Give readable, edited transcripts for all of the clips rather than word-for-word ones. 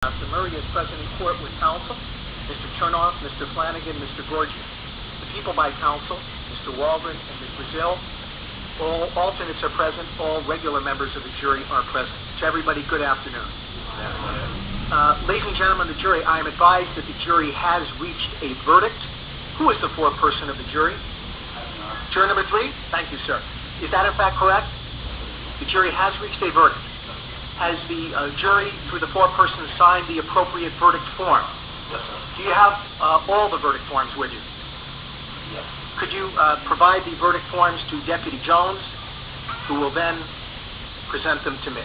Mr. Murray is present in court with counsel, Mr. Chernoff, Mr. Flanagan, Mr. Gorgian. The people by counsel, Mr. Waldron and Ms. Brazil. All alternates are present. All regular members of the jury are present. To everybody, good afternoon. Ladies and gentlemen of the jury, I am advised that the jury has reached a verdict. Who is the foreperson of the jury? Juror number 3? Thank you, sir. Is that in fact correct? The jury has reached a verdict. Has the jury, through the foreperson, signed the appropriate verdict form? Yes, sir. Do you have all the verdict forms with you? Yes. Could you provide the verdict forms to Deputy Jones, who will then present them to me?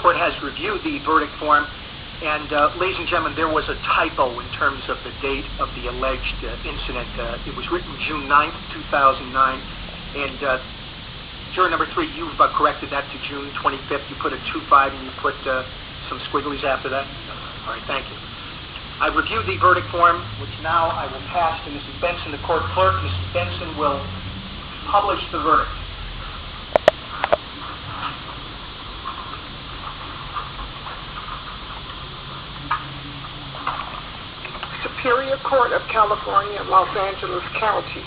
Court has reviewed the verdict form, and ladies and gentlemen, there was a typo in terms of the date of the alleged incident. It was written June 9th, 2009, and juror number 3, you've corrected that to June 25th. You put a 2-5 and you put some squigglies after that? All right, thank you. I've reviewed the verdict form, which now I will pass to Mrs. Benson, the court clerk. Mrs. Benson will publish the verdict. Superior Court of California, Los Angeles County.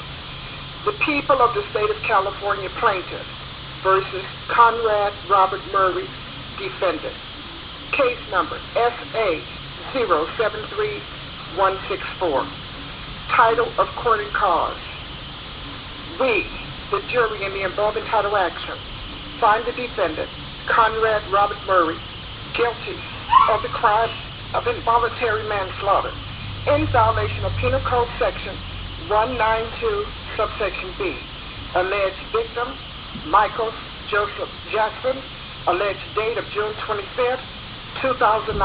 The people of the state of California plaintiff versus Conrad Robert Murray, defendant. Case number SA 073164. Title of court and cause. We, the jury in the above entitled action, find the defendant, Conrad Robert Murray, guilty of the crime of involuntary manslaughter in violation of Penal Code Section 192, subsection B. Alleged victim, Michael Joseph Jackson, alleged date of June 25th, 2009,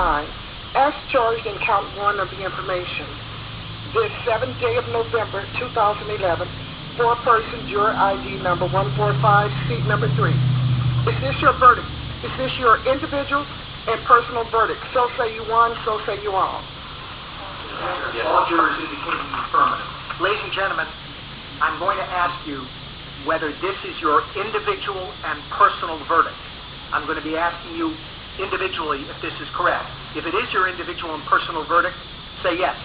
as charged in count 1 of the information. This 7th day of November 2011, four-person juror ID number 145, seat number 3. Is this your verdict? Is this your individual and personal verdict? So say you one, so say you all. Yes. All jurors indicating the affirmative. Ladies and gentlemen, I'm going to ask you whether this is your individual and personal verdict. I'm going to be asking you individually if this is correct. If it is your individual and personal verdict, say yes.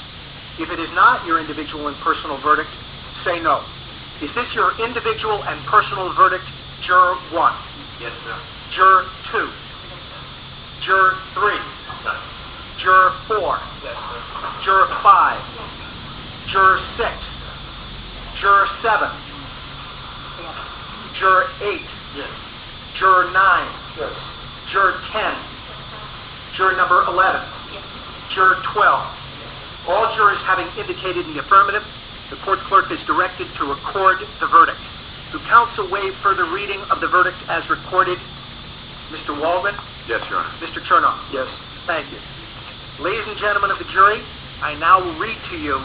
If it is not your individual and personal verdict, say no. Is this your individual and personal verdict, Juror 1? Yes, sir. Juror 2? Juror 3? Yes. Juror 4? Yes, sir. Juror 5? Juror 6? Juror 7? Juror 8? Yes. Juror 9? Yes. Juror 10? Juror number 11? Yes. Juror 12? All jurors having indicated in the affirmative, the court clerk is directed to record the verdict. Do counsel waive further reading of the verdict as recorded? Mr. Waldron? Yes, Your Honor. Mr. Chernoff? Yes. Thank you. Ladies and gentlemen of the jury, I now will read to you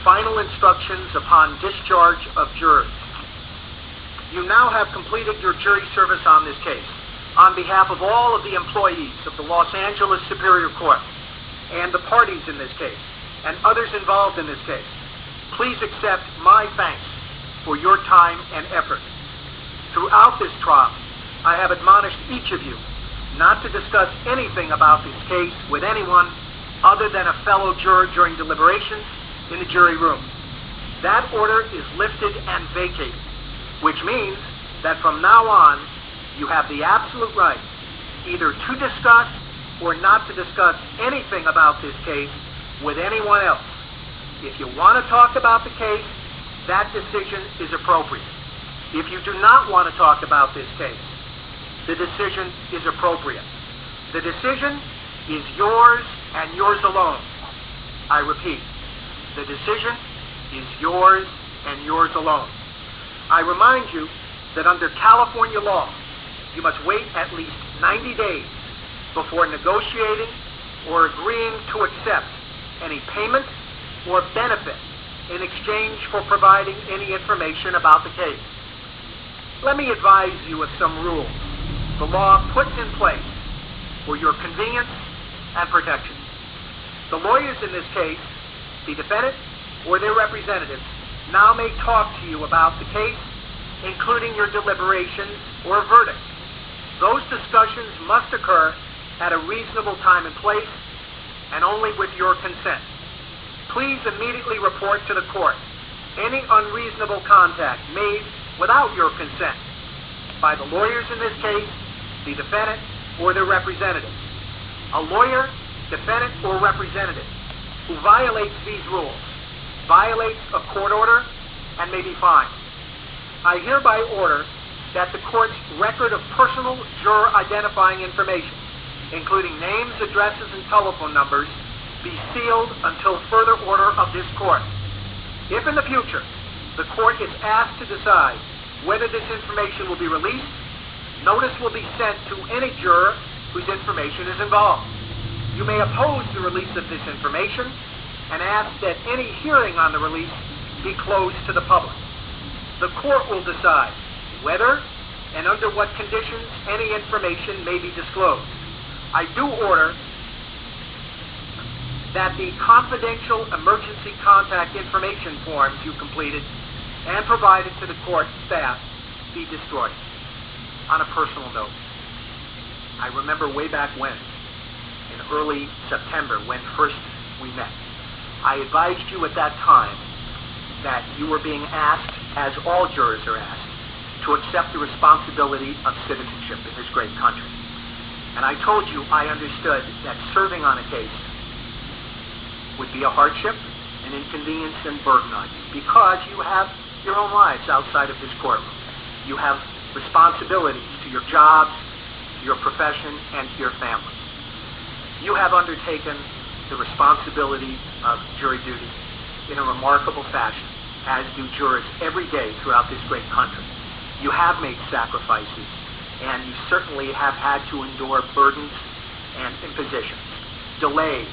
final instructions upon discharge of jurors. You now have completed your jury service on this case. On behalf of all of the employees of the Los Angeles Superior Court and the parties in this case and others involved in this case, please accept my thanks for your time and effort. Throughout this trial, I have admonished each of you not to discuss anything about this case with anyone other than a fellow juror during deliberations in the jury room. That order is lifted and vacated, which means that from now on, you have the absolute right either to discuss or not to discuss anything about this case with anyone else. If you want to talk about the case, that decision is appropriate. If you do not want to talk about this case, the decision is appropriate. The decision is yours and yours alone. I repeat, the decision is yours and yours alone. I remind you that under California law, you must wait at least 90 days before negotiating or agreeing to accept any payment or benefit in exchange for providing any information about the case. Let me advise you of some rules the law puts in place for your convenience and protection. The lawyers in this case, the defendant or their representatives, now may talk to you about the case, including your deliberations or verdict. Those discussions must occur at a reasonable time and place, and only with your consent. Please immediately report to the court any unreasonable contact made without your consent by the lawyers in this case, the defendant, or their representative. A lawyer, defendant, or representative who violates these rules violates a court order and may be fined. I hereby order that the court's record of personal juror identifying information, including names, addresses, and telephone numbers, be sealed until further order of this court. If in the future the court is asked to decide whether this information will be released, notice will be sent to any juror whose information is involved. You may oppose the release of this information and ask that any hearing on the release be closed to the public. The court will decide whether and under what conditions any information may be disclosed. I do order that the confidential emergency contact information forms you completed and provided to the court staff be destroyed. On a personal note, I remember way back when, in early September, when first we met, I advised you at that time that you were being asked, as all jurors are asked, to accept the responsibility of citizenship in this great country. And I told you I understood that serving on a case would be a hardship, an inconvenience, and burden on you, because you have your own lives outside of this courtroom. You have responsibilities to your jobs, to your profession, and to your family. You have undertaken the responsibility of jury duty in a remarkable fashion, as do jurors every day throughout this great country. You have made sacrifices, and you certainly have had to endure burdens and impositions, delays,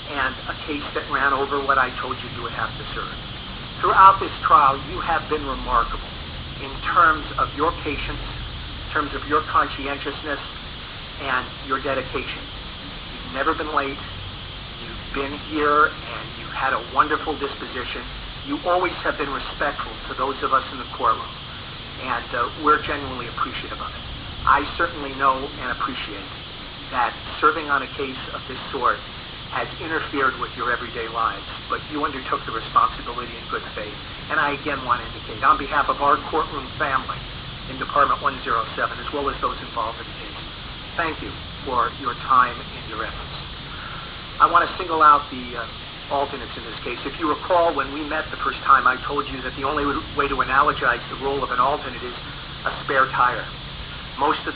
and a case that ran over what I told you you would have to serve. Throughout this trial, you have been remarkable in terms of your patience, in terms of your conscientiousness, and your dedication. You've never been late. You've been here, and you've had a wonderful disposition. You always have been respectful to those of us in the courtroom, and we're genuinely appreciative of it. I certainly know and appreciate that serving on a case of this sort has interfered with your everyday lives, but you undertook the responsibility in good faith. And I again want to indicate, on behalf of our courtroom family in Department 107, as well as those involved in the case, thank you for your time and your efforts. I want to single out the alternates in this case. If you recall, when we met the first time, I told you that the only way to analogize the role of an alternate is a spare tire. Most of